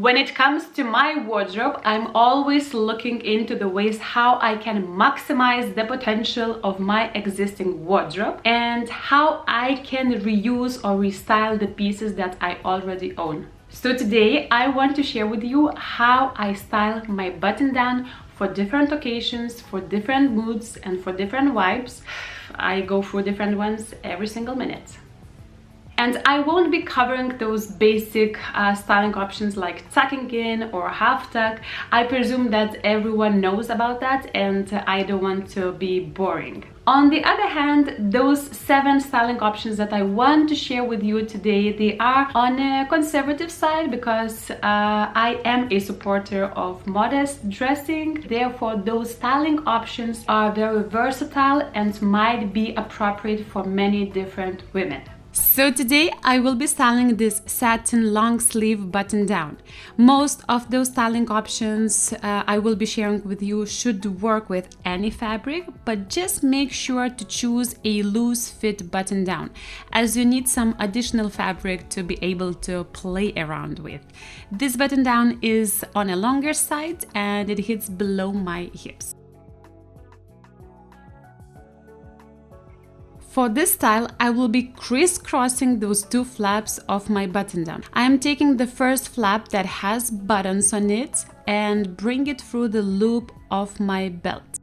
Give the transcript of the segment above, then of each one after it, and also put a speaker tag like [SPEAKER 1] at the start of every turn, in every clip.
[SPEAKER 1] When it comes to my wardrobe, I'm always looking into the ways how I can maximize the potential of my existing wardrobe and how I can reuse or restyle the pieces that I already own. So today I want to share with you how I style my button down for different occasions, for different moods and for different vibes. I go through different ones every single minute. And I won't be covering those basic styling options like tucking in or half tuck. I presume that everyone knows about that and I don't want to be boring. On the other hand, those 7 styling options that I want to share with you today, they are on a conservative side because I am a supporter of modest dressing. Therefore, those styling options are very versatile and might be appropriate for many different women. So today I will be styling this satin long sleeve button down. Most of those styling options I will be sharing with you should work with any fabric, but just make sure to choose a loose fit button down, as you need some additional fabric to be able to play around with. This button down is on a longer side and it hits below my hips. For this style, I will be crisscrossing those 2 flaps of my button down. I am taking the first flap that has buttons on it and bring it through the loop of my belt.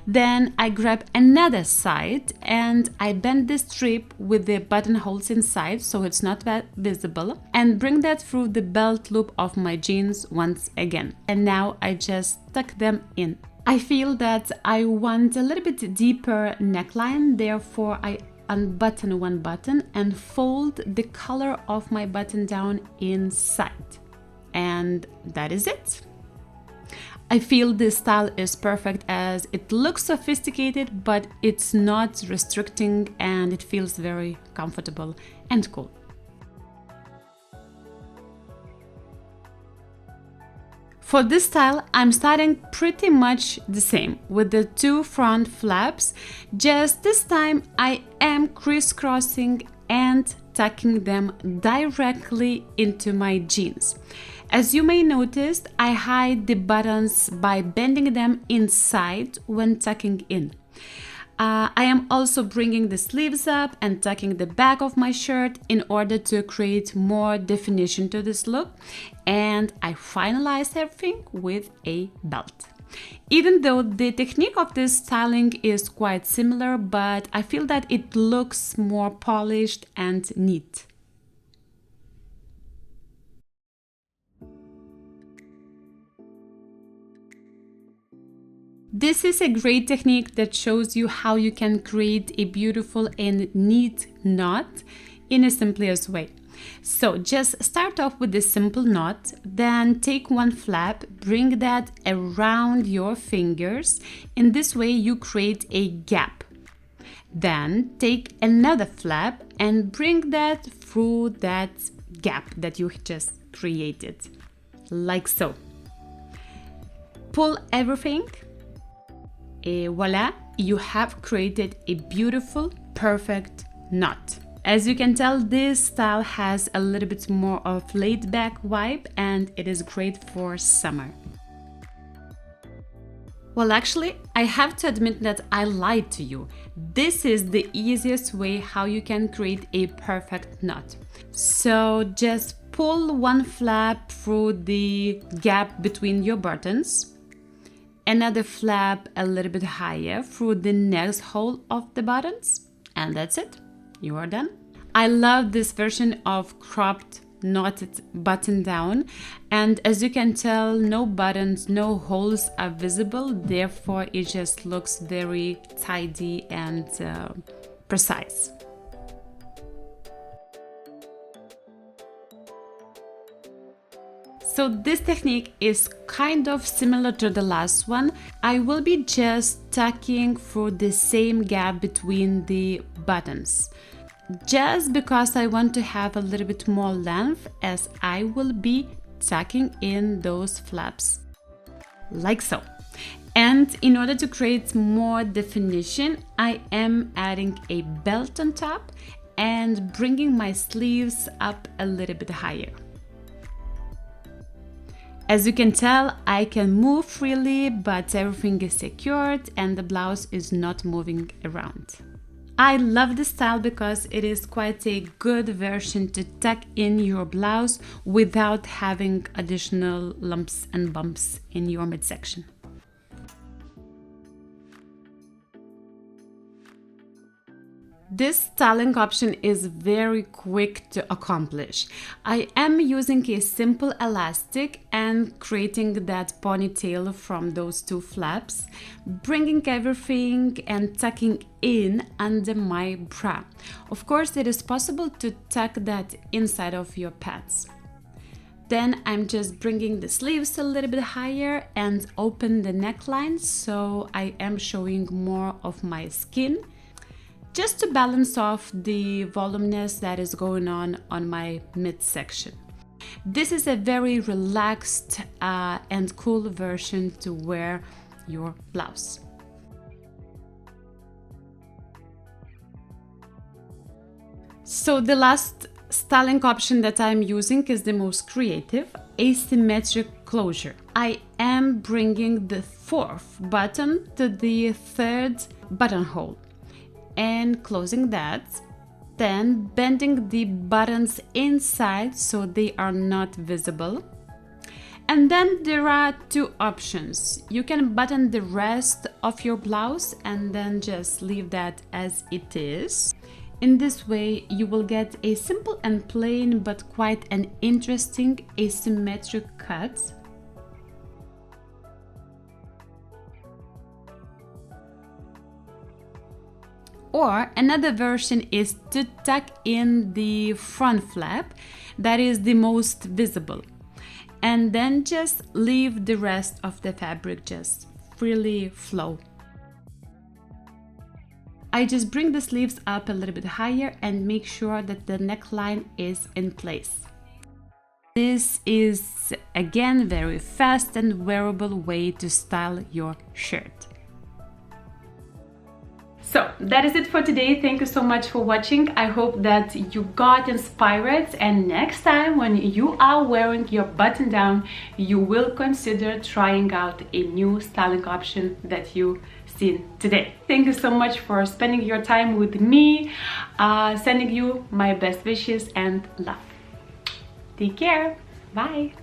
[SPEAKER 1] Then I grab another side and I bend the strip with the buttonholes inside so it's not that visible and bring that through the belt loop of my jeans once again. And now I just tuck them in. I feel that I want a little bit deeper neckline, therefore I unbutton one button and fold the color of my button down inside. And that is it. I feel this style is perfect as it looks sophisticated, but it's not restricting and it feels very comfortable and cool. For this style, I'm starting pretty much the same with the 2 front flaps, just this time I am crisscrossing and tucking them directly into my jeans. As you may notice, I hide the buttons by bending them inside when tucking in. I am also bringing the sleeves up and tucking the back of my shirt in order to create more definition to this look, and I finalized everything with a belt. Even though the technique of this styling is quite similar, but I feel that it looks more polished and neat. This is a great technique that shows you how you can create a beautiful and neat knot in a simplest way. So just start off with a simple knot, then take one flap, bring that around your fingers. In this way you create a gap. Then take another flap and bring that through that gap that you just created, like so. Pull everything. Voila, you have created a beautiful, perfect knot. As you can tell, this style has a little bit more of laid-back vibe and it is great for summer. Well, actually, I have to admit that I lied to you. This is the easiest way how you can create a perfect knot. So just pull one flap through the gap between your buttons. Another flap a little bit higher through the next hole of the buttons, and that's it. You are done. I love this version of cropped knotted button down, and as you can tell, no buttons, no holes are visible, therefore it just looks very tidy and precise. So this technique is kind of similar to the last one. I will be just tucking through the same gap between the buttons, just because I want to have a little bit more length, as I will be tucking in those flaps, like so. And in order to create more definition, I am adding a belt on top and bringing my sleeves up a little bit higher. As you can tell, I can move freely, but everything is secured and the blouse is not moving around. I love this style because it is quite a good version to tuck in your blouse without having additional lumps and bumps in your midsection. This styling option is very quick to accomplish. I am using a simple elastic and creating that ponytail from those two flaps, bringing everything and tucking in under my bra. Of course, it is possible to tuck that inside of your pants. Then I'm just bringing the sleeves a little bit higher and open the neckline so I am showing more of my skin, just to balance off the voluminous that is going on my midsection. This is a very relaxed and cool version to wear your blouse. So the last styling option that I'm using is the most creative, asymmetric closure. I am bringing the fourth button to the third buttonhole and closing that, then bending the buttons inside so they are not visible. And then there are two options. You can button the rest of your blouse and then just leave that as it is. In this way, you will get a simple and plain but quite an interesting asymmetric cut. Or another version is to tuck in the front flap that is the most visible, and then just leave the rest of the fabric just freely flow. I just bring the sleeves up a little bit higher and make sure that the neckline is in place. This is again very fast and wearable way to style your shirt. So that is it for today. Thank you so much for watching. I hope that you got inspired, and next time when you are wearing your button down, you will consider trying out a new styling option that you seen today. Thank you so much for spending your time with me. Sending you my best wishes and love. Take care. Bye.